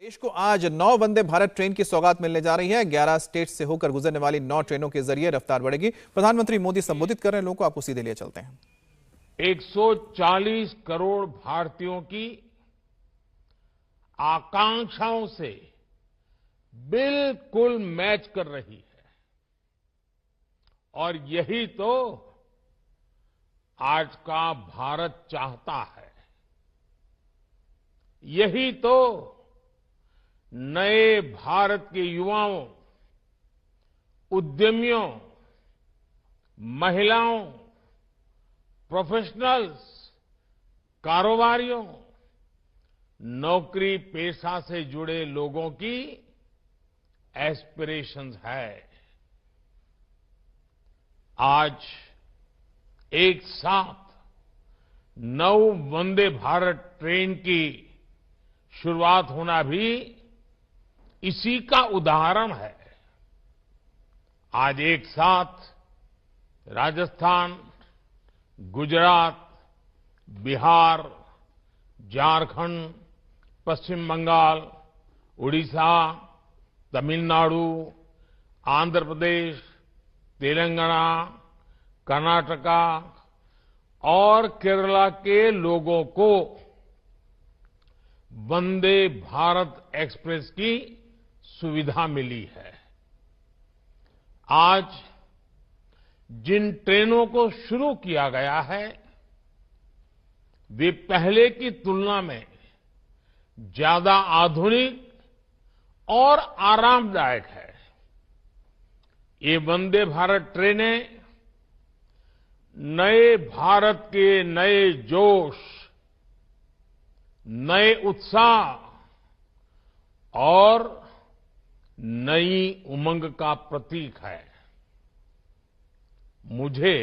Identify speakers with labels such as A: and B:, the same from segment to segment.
A: देश को आज 9 वंदे भारत ट्रेन की सौगात मिलने जा रही है। 11 स्टेट से होकर गुजरने वाली 9 ट्रेनों के जरिए रफ्तार बढ़ेगी। प्रधानमंत्री मोदी संबोधित कर रहे हैं लोगों को, आपको सीधे लिए चलते हैं।
B: 140 करोड़ भारतीयों की आकांक्षाओं से बिल्कुल मैच कर रही है और यही तो आज का भारत चाहता है। यही तो नए भारत के युवाओं, उद्यमियों, महिलाओं, प्रोफेशनल्स, कारोबारियों, नौकरी पेशा से जुड़े लोगों की एस्पिरेशंस है। आज एक साथ 9 वंदे भारत ट्रेन की शुरुआत होना भी इसी का उदाहरण है। आज एक साथ राजस्थान, गुजरात, बिहार, झारखंड, पश्चिम बंगाल, उड़ीसा, तमिलनाडु, आंध्र प्रदेश, तेलंगाना, कर्नाटका और केरला के लोगों को वंदे भारत एक्सप्रेस की सुविधा मिली है। आज जिन ट्रेनों को शुरू किया गया है वे पहले की तुलना में ज्यादा आधुनिक और आरामदायक है। ये वंदे भारत ट्रेनें नए भारत के नए जोश, नए उत्साह और नई उमंग का प्रतीक है। मुझे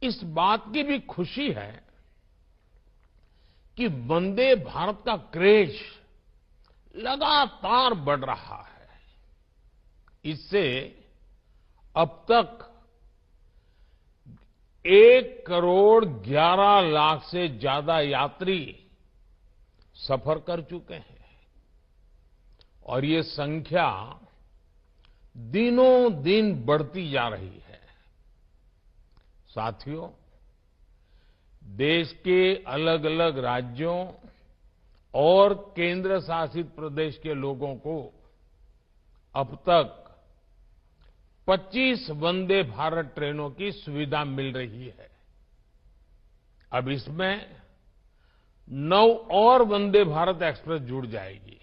B: इस बात की भी खुशी है कि वंदे भारत का क्रेज लगातार बढ़ रहा है। इससे अब तक 1 करोड़ 11 लाख से ज्यादा यात्री सफर कर चुके हैं और ये संख्या दिनों दिन बढ़ती जा रही है। साथियों, देश के अलग अलग राज्यों और केंद्र शासित प्रदेश के लोगों को अब तक 25 वंदे भारत ट्रेनों की सुविधा मिल रही है। अब इसमें 9 और वंदे भारत एक्सप्रेस जुड़ जाएगी।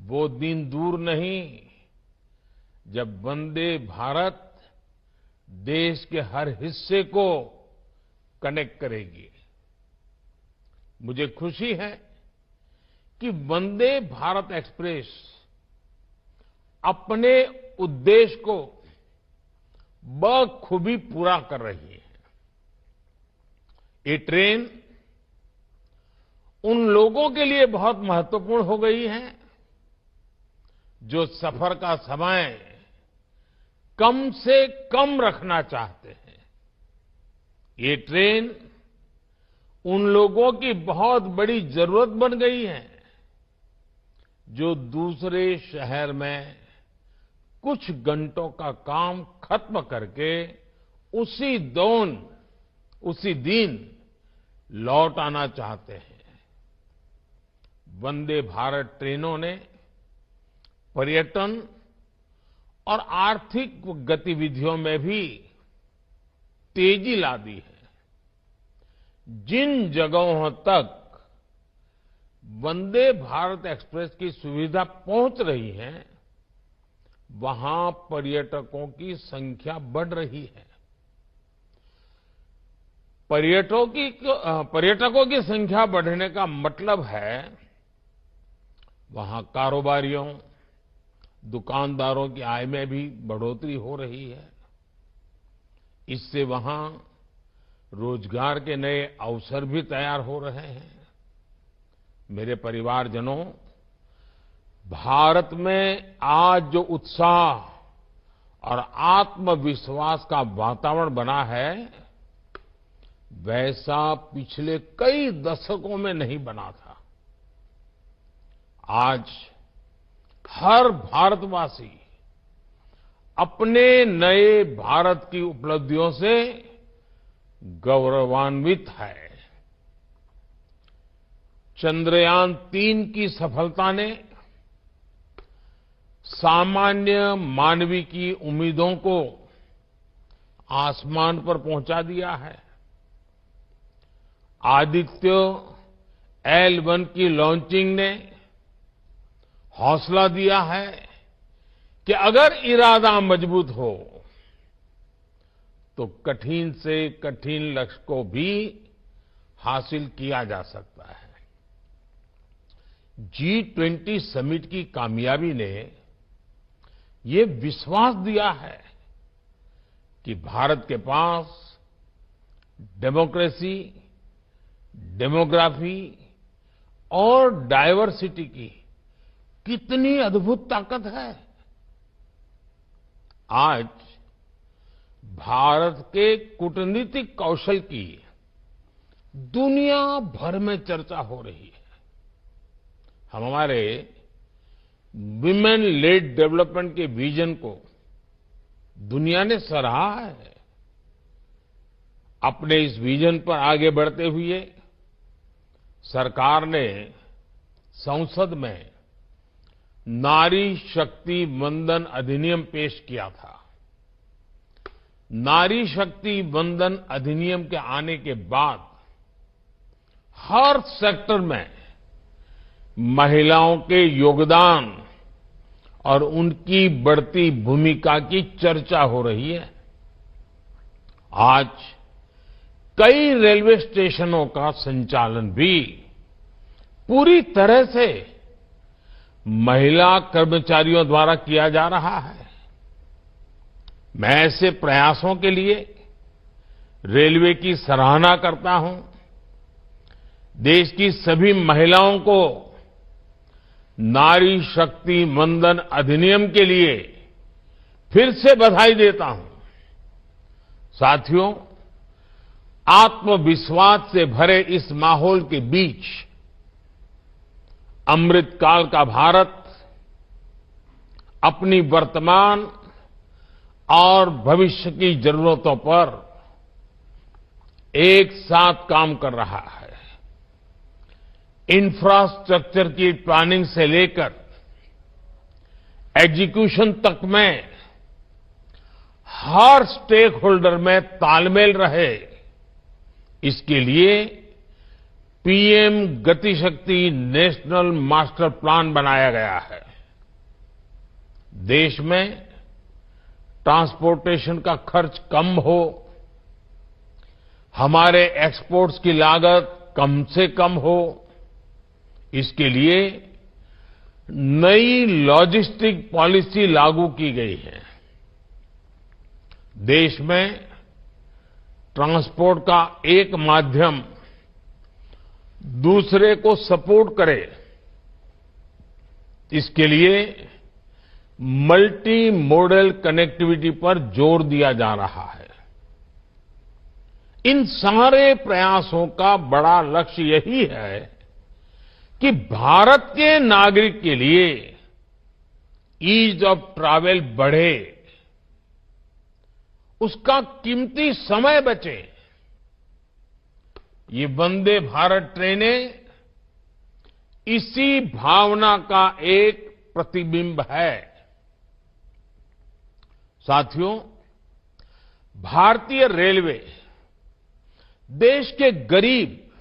B: वो दिन दूर नहीं जब वंदे भारत देश के हर हिस्से को कनेक्ट करेगी। मुझे खुशी है कि वंदे भारत एक्सप्रेस अपने उद्देश्य को बखूबी पूरा कर रही है। ये ट्रेन उन लोगों के लिए बहुत महत्वपूर्ण हो गई है जो सफर का समय कम से कम रखना चाहते हैं। ये ट्रेन उन लोगों की बहुत बड़ी जरूरत बन गई है जो दूसरे शहर में कुछ घंटों का काम खत्म करके उसी दिन लौट आना चाहते हैं। वंदे भारत ट्रेनों ने पर्यटन और आर्थिक गतिविधियों में भी तेजी ला दी है। जिन जगहों तक वंदे भारत एक्सप्रेस की सुविधा पहुंच रही है वहां पर्यटकों की संख्या बढ़ रही है। पर्यटकों की संख्या बढ़ने का मतलब है वहां कारोबारियों, दुकानदारों की आय में भी बढ़ोतरी हो रही है। इससे वहां रोजगार के नए अवसर भी तैयार हो रहे हैं। मेरे परिवारजनों, भारत में आज जो उत्साह और आत्मविश्वास का वातावरण बना है वैसा पिछले कई दशकों में नहीं बना था। आज हर भारतवासी अपने नए भारत की उपलब्धियों से गौरवान्वित है। चंद्रयान-3 की सफलता ने सामान्य मानवी की उम्मीदों को आसमान पर पहुंचा दिया है। आदित्य L1 की लॉन्चिंग ने हौसला दिया है कि अगर इरादा मजबूत हो तो कठिन से कठिन लक्ष्य को भी हासिल किया जा सकता है। G20 समिट की कामयाबी ने ये विश्वास दिया है कि भारत के पास डेमोक्रेसी, डेमोग्राफी और डायवर्सिटी की कितनी अद्भुत ताकत है। आज भारत के कूटनीतिक कौशल की दुनिया भर में चर्चा हो रही है। हम हमारे विमेन लेड डेवलपमेंट के विजन को दुनिया ने सराहा है। अपने इस विजन पर आगे बढ़ते हुए सरकार ने संसद में नारी शक्ति वंदन अधिनियम पेश किया था। नारी शक्ति वंदन अधिनियम के आने के बाद हर सेक्टर में महिलाओं के योगदान और उनकी बढ़ती भूमिका की चर्चा हो रही है। आज कई रेलवे स्टेशनों का संचालन भी पूरी तरह से महिला कर्मचारियों द्वारा किया जा रहा है। मैं ऐसे प्रयासों के लिए रेलवे की सराहना करता हूं। देश की सभी महिलाओं को नारी शक्ति वंदन अधिनियम के लिए फिर से बधाई देता हूं। साथियों, आत्मविश्वास से भरे इस माहौल के बीच अमृतकाल का भारत अपनी वर्तमान और भविष्य की जरूरतों पर एक साथ काम कर रहा है। इंफ्रास्ट्रक्चर की प्लानिंग से लेकर एग्जीक्यूशन तक में हर स्टेक होल्डर में तालमेल रहे, इसके लिए पीएम गति शक्ति नेशनल मास्टर प्लान बनाया गया है। देश में ट्रांसपोर्टेशन का खर्च कम हो, हमारे एक्सपोर्ट्स की लागत कम से कम हो, इसके लिए नई लॉजिस्टिक पॉलिसी लागू की गई है। देश में ट्रांसपोर्ट का एक माध्यम दूसरे को सपोर्ट करे, इसके लिए मल्टी मॉडल कनेक्टिविटी पर जोर दिया जा रहा है। इन सारे प्रयासों का बड़ा लक्ष्य यही है कि भारत के नागरिक के लिए ईज ऑफ ट्रैवल बढ़े, उसका कीमती समय बचे। ये वंदे भारत ट्रेनें इसी भावना का एक प्रतिबिंब है। साथियों, भारतीय रेलवे देश के गरीब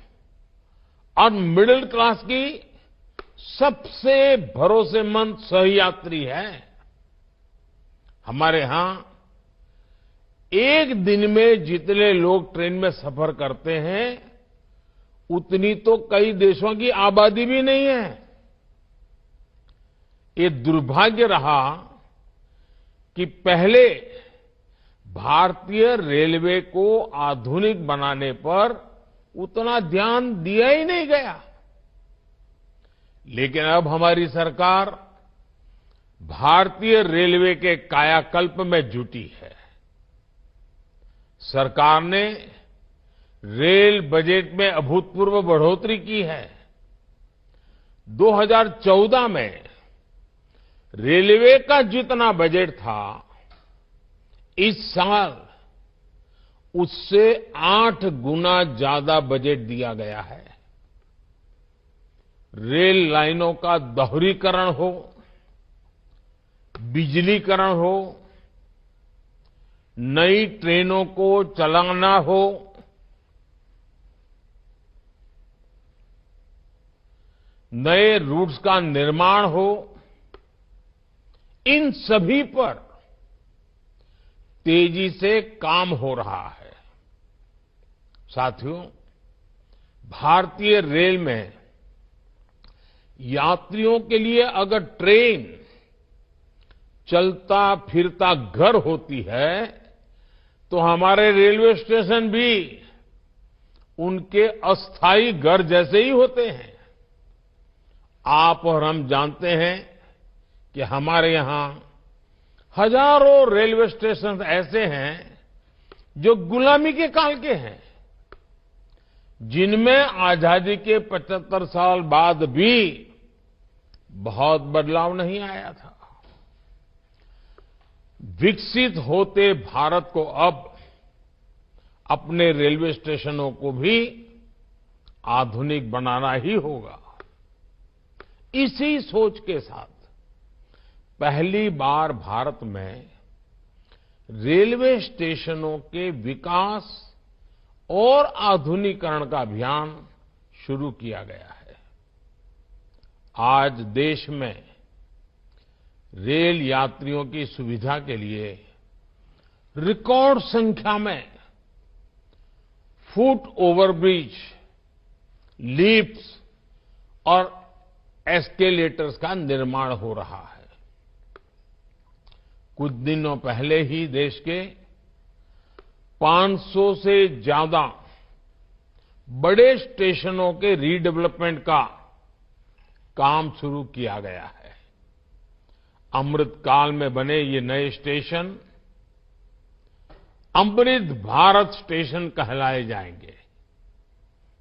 B: और मिडिल क्लास की सबसे भरोसेमंद सहयात्री है। हमारे यहां एक दिन में जितने लोग ट्रेन में सफर करते हैं, उतनी तो कई देशों की आबादी भी नहीं है। ये दुर्भाग्य रहा कि पहले भारतीय रेलवे को आधुनिक बनाने पर उतना ध्यान दिया ही नहीं गया। लेकिन अब हमारी सरकार भारतीय रेलवे के कायाकल्प में जुटी है। सरकार ने रेल बजट में अभूतपूर्व बढ़ोतरी की है। 2014 में रेलवे का जितना बजट था, इस साल उससे 8 गुना ज्यादा बजट दिया गया है। रेल लाइनों का दोहरीकरण हो, बिजलीकरण हो, नई ट्रेनों को चलाना हो, नए रूट्स का निर्माण हो, इन सभी पर तेजी से काम हो रहा है। साथियों, भारतीय रेल में यात्रियों के लिए अगर ट्रेन चलता फिरता घर होती है, तो हमारे रेलवे स्टेशन भी उनके अस्थायी घर जैसे ही होते हैं। आप और हम जानते हैं कि हमारे यहां हजारों रेलवे स्टेशन ऐसे हैं जो गुलामी के काल के हैं, जिनमें आजादी के 75 साल बाद भी बहुत बदलाव नहीं आया था। विकसित होते भारत को अब अपने रेलवे स्टेशनों को भी आधुनिक बनाना ही होगा। इसी सोच के साथ पहली बार भारत में रेलवे स्टेशनों के विकास और आधुनिकीकरण का अभियान शुरू किया गया है। आज देश में रेल यात्रियों की सुविधा के लिए रिकॉर्ड संख्या में फुट ओवरब्रिज, लिफ्ट्स और एस्केलेटर्स का निर्माण हो रहा है। कुछ दिनों पहले ही देश के 500 से ज्यादा बड़े स्टेशनों के रीडेवलपमेंट का काम शुरू किया गया है। अमृत काल में बने ये नए स्टेशन अमृत भारत स्टेशन कहलाए जाएंगे।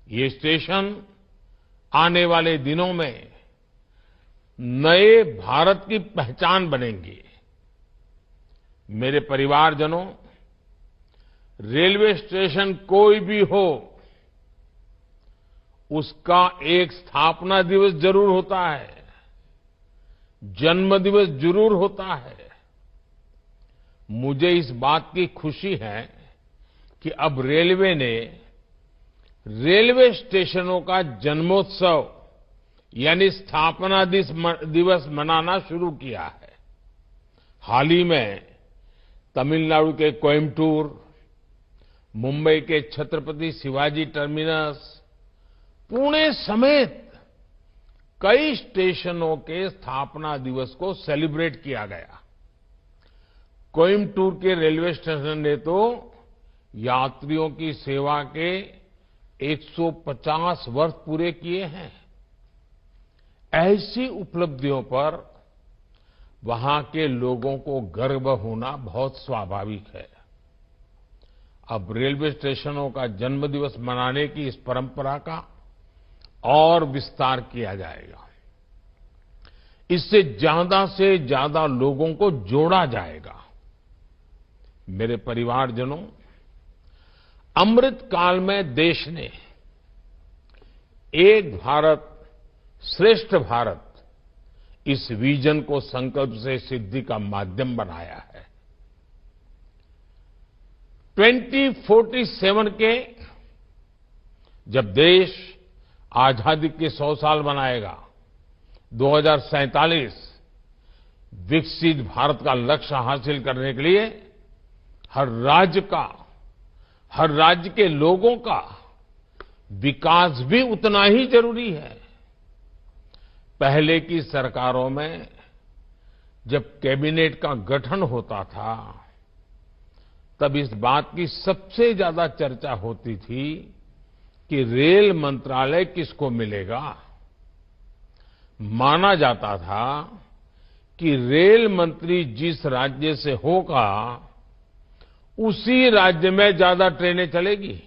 B: ये स्टेशन आने वाले दिनों में नए भारत की पहचान बनेंगे। मेरे परिवारजनों, रेलवे स्टेशन कोई भी हो, उसका एक स्थापना दिवस जरूर होता है, जन्म दिवस जरूर होता है। मुझे इस बात की खुशी है कि अब रेलवे ने रेलवे स्टेशनों का जन्मोत्सव यानी स्थापना दिवस मनाना शुरू किया है। हाल ही में तमिलनाडु के कोयम्बटूर, मुंबई के छत्रपति शिवाजी टर्मिनस, पुणे समेत कई स्टेशनों के स्थापना दिवस को सेलिब्रेट किया गया। कोयम्बटूर के रेलवे स्टेशन ने तो यात्रियों की सेवा के 150 वर्ष पूरे किए हैं। ऐसी उपलब्धियों पर वहां के लोगों को गर्व होना बहुत स्वाभाविक है। अब रेलवे स्टेशनों का जन्मदिवस मनाने की इस परंपरा का और विस्तार किया जाएगा। इससे ज्यादा से ज्यादा लोगों को जोड़ा जाएगा। मेरे परिवारजनों, अमृत काल में देश ने एक भारत श्रेष्ठ भारत इस विजन को संकल्प से सिद्धि का माध्यम बनाया है। 2047 के जब देश आजादी के 100 साल मनाएगा, 2047 विकसित भारत का लक्ष्य हासिल करने के लिए हर राज्य के लोगों का विकास भी उतना ही जरूरी है। पहले की सरकारों में जब कैबिनेट का गठन होता था, तब इस बात की सबसे ज्यादा चर्चा होती थी कि रेल मंत्रालय किसको मिलेगा। माना जाता था कि रेल मंत्री जिस राज्य से होगा, उसी राज्य में ज्यादा ट्रेनें चलेगी।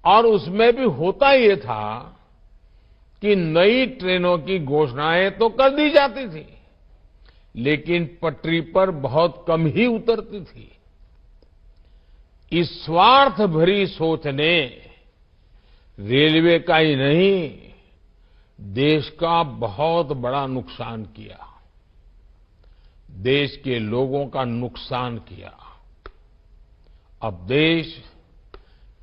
B: और उसमें भी होता ये था कि नई ट्रेनों की घोषणाएं तो कर दी जाती थी, लेकिन पटरी पर बहुत कम ही उतरती थी। इस स्वार्थ भरी सोच ने रेलवे का ही नहीं, देश का बहुत बड़ा नुकसान किया, देश के लोगों का नुकसान किया। अब देश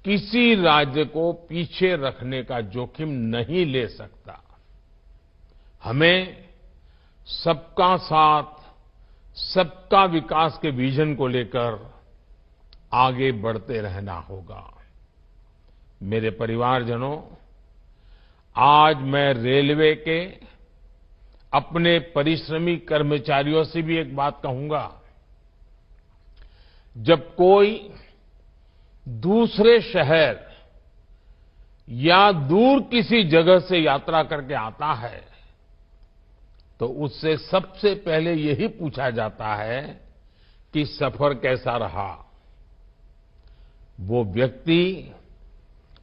B: किसी राज्य को पीछे रखने का जोखिम नहीं ले सकता। हमें सबका साथ, सबका विकास के विजन को लेकर आगे बढ़ते रहना होगा। मेरे परिवारजनों, आज मैं रेलवे के अपने परिश्रमी कर्मचारियों से भी एक बात कहूंगा। जब कोई दूसरे शहर या दूर किसी जगह से यात्रा करके आता है, तो उससे सबसे पहले यही पूछा जाता है कि सफर कैसा रहा। वो व्यक्ति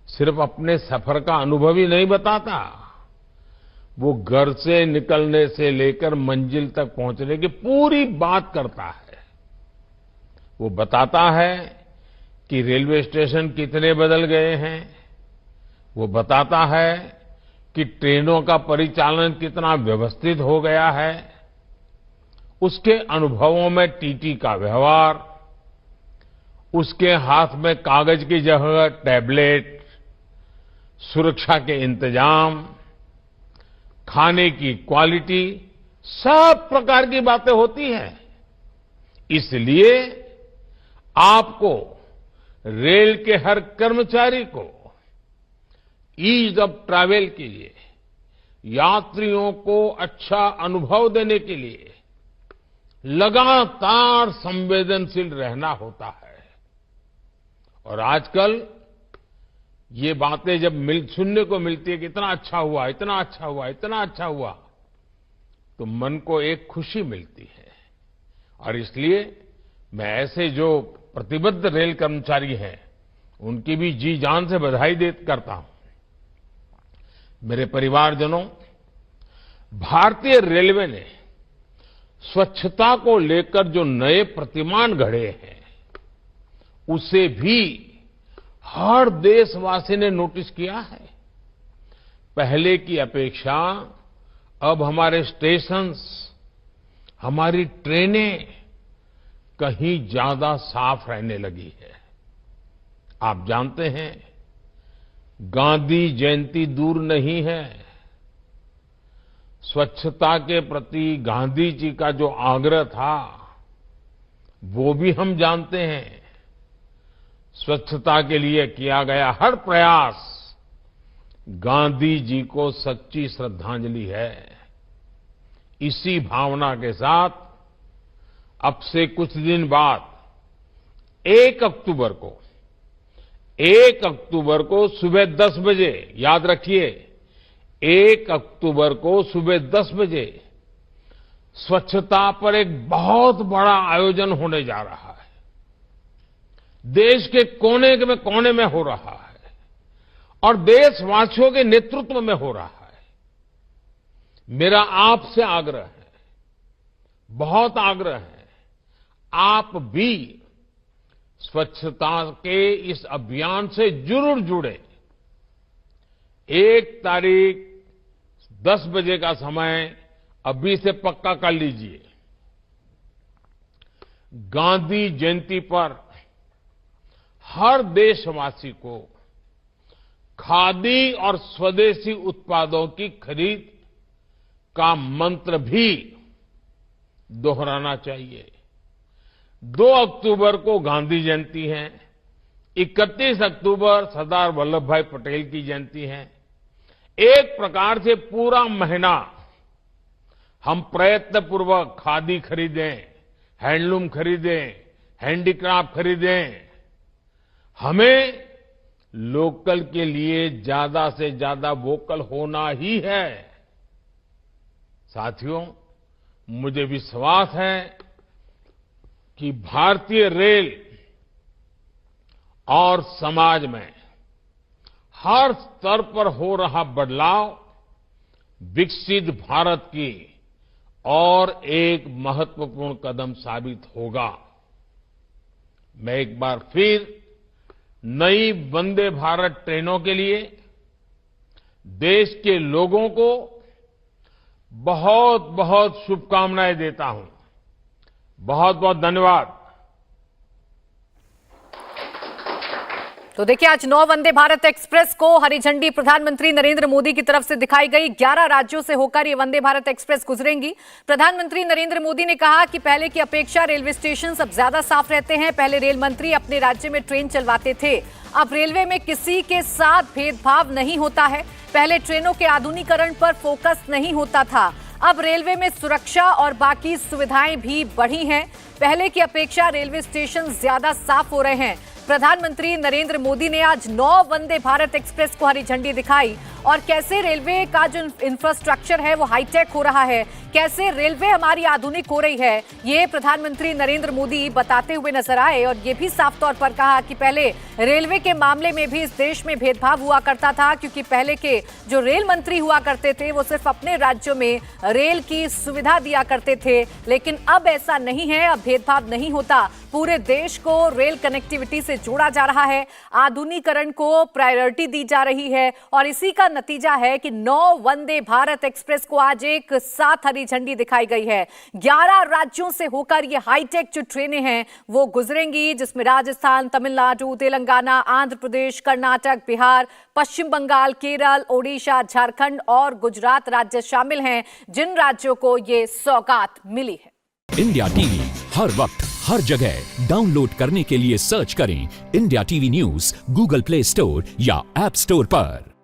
B: सिर्फ अपने सफर का अनुभव ही नहीं बताता, वो घर से निकलने से लेकर मंजिल तक पहुंचने की पूरी बात करता है। वो बताता है कि रेलवे स्टेशन कितने बदल गए हैं, वो बताता है कि ट्रेनों का परिचालन कितना व्यवस्थित हो गया है। उसके अनुभवों में टीटी का व्यवहार, उसके हाथ में कागज की जगह टैबलेट, सुरक्षा के इंतजाम, खाने की क्वालिटी, सब प्रकार की बातें होती हैं। इसलिए आपको, रेल के हर कर्मचारी को ईज ऑफ ट्रैवल के लिए, यात्रियों को अच्छा अनुभव देने के लिए लगातार संवेदनशील रहना होता है। और आजकल ये बातें जब सुनने को मिलती है कि इतना अच्छा हुआ, इतना अच्छा हुआ, इतना अच्छा हुआ, तो मन को एक खुशी मिलती है। और इसलिए मैं ऐसे जो प्रतिबद्ध रेल कर्मचारी हैं, उनकी भी जी जान से बधाई करता हूं। मेरे परिवारजनों, भारतीय रेलवे ने स्वच्छता को लेकर जो नए प्रतिमान गढ़े हैं, उसे भी हर देशवासी ने नोटिस किया है। पहले की अपेक्षा अब हमारे स्टेशंस, हमारी ट्रेनें कहीं ज्यादा साफ रहने लगी है। आप जानते हैं, गांधी जयंती दूर नहीं है। स्वच्छता के प्रति गांधी जी का जो आग्रह था, वो भी हम जानते हैं। स्वच्छता के लिए किया गया हर प्रयास गांधी जी को सच्ची श्रद्धांजलि है। इसी भावना के साथ अब से कुछ दिन बाद 1 अक्टूबर को सुबह 10 बजे, याद रखिए, 1 अक्टूबर को सुबह 10 बजे स्वच्छता पर एक बहुत बड़ा आयोजन होने जा रहा है। देश के कोने में हो रहा है और देशवासियों के नेतृत्व में हो रहा है। मेरा आपसे आग्रह है, बहुत आग्रह है, आप भी स्वच्छता के इस अभियान से जरूर जुड़े। 1 तारीख 10 बजे का समय अभी से पक्का कर लीजिए। गांधी जयंती पर हर देशवासी को खादी और स्वदेशी उत्पादों की खरीद का मंत्र भी दोहराना चाहिए। 2 अक्टूबर को गांधी जयंती है, 31 अक्टूबर सरदार वल्लभ भाई पटेल की जयंती है। एक प्रकार से पूरा महीना हम प्रयत्नपूर्वक खादी खरीदें, हैंडलूम खरीदें, हैंडीक्राफ्ट खरीदें। हमें लोकल के लिए ज्यादा से ज्यादा वोकल होना ही है। साथियों, मुझे विश्वास है कि भारतीय रेल और समाज में हर स्तर पर हो रहा बदलाव विकसित भारत की और एक महत्वपूर्ण कदम साबित होगा। मैं एक बार फिर नई वंदे भारत ट्रेनों के लिए देश के लोगों को बहुत बहुत शुभकामनाएं देता हूं। बहुत बहुत धन्यवाद।
C: तो देखिए, आज 9 वंदे भारत एक्सप्रेस को हरी झंडी प्रधानमंत्री नरेंद्र मोदी की तरफ से दिखाई गई। 11 राज्यों से होकर ये वंदे भारत एक्सप्रेस गुजरेंगी। प्रधानमंत्री नरेंद्र मोदी ने कहा कि पहले की अपेक्षा रेलवे स्टेशन अब ज्यादा साफ रहते हैं। पहले रेल मंत्री अपने राज्य में ट्रेन चलवाते थे, अब रेलवे में किसी के साथ भेदभाव नहीं होता है। पहले ट्रेनों के आधुनिकीकरण पर फोकस नहीं होता था, अब रेलवे में सुरक्षा और बाकी सुविधाएं भी बढ़ी हैं। पहले की अपेक्षा रेलवे स्टेशन ज्यादा साफ हो रहे हैं। प्रधानमंत्री नरेंद्र मोदी ने आज 9 वंदे भारत एक्सप्रेस को हरी झंडी दिखाई और कैसे रेलवे का जो इंफ्रास्ट्रक्चर है वो हाईटेक हो रहा है, कैसे रेलवे हमारी आधुनिक हो रही है, ये प्रधानमंत्री नरेंद्र मोदी बताते हुए नजर आए। और ये भी साफ तौर पर कहा कि पहले रेलवे के मामले में भी इस देश में भेदभाव हुआ करता था, क्योंकि पहले के जो रेल मंत्री हुआ करते थे वो सिर्फ अपने राज्यों में रेल की सुविधा दिया करते थे, लेकिन अब ऐसा नहीं है। अब भेदभाव नहीं होता, पूरे देश को रेल कनेक्टिविटी से जोड़ा जा रहा है, आधुनिकीकरण को प्रायोरिटी दी जा रही है और इसी का नतीजा है कि 9 वंदे भारत एक्सप्रेस को आज एक साथ हरी झंडी दिखाई गई है। 11 राज्यों से होकर ये हाईटेक जो ट्रेनें हैं वो गुजरेंगी, जिसमें राजस्थान, तमिलनाडु, तेलंगाना, आंध्र प्रदेश, कर्नाटक, बिहार, पश्चिम बंगाल, केरल, ओडिशा, झारखंड और गुजरात राज्य शामिल हैं, जिन राज्यों को ये सौगात मिली है।
D: इंडिया टीवी हर वक्त हर जगह डाउनलोड करने के लिए सर्च करें India TV news Google play store या ऐप स्टोर पर।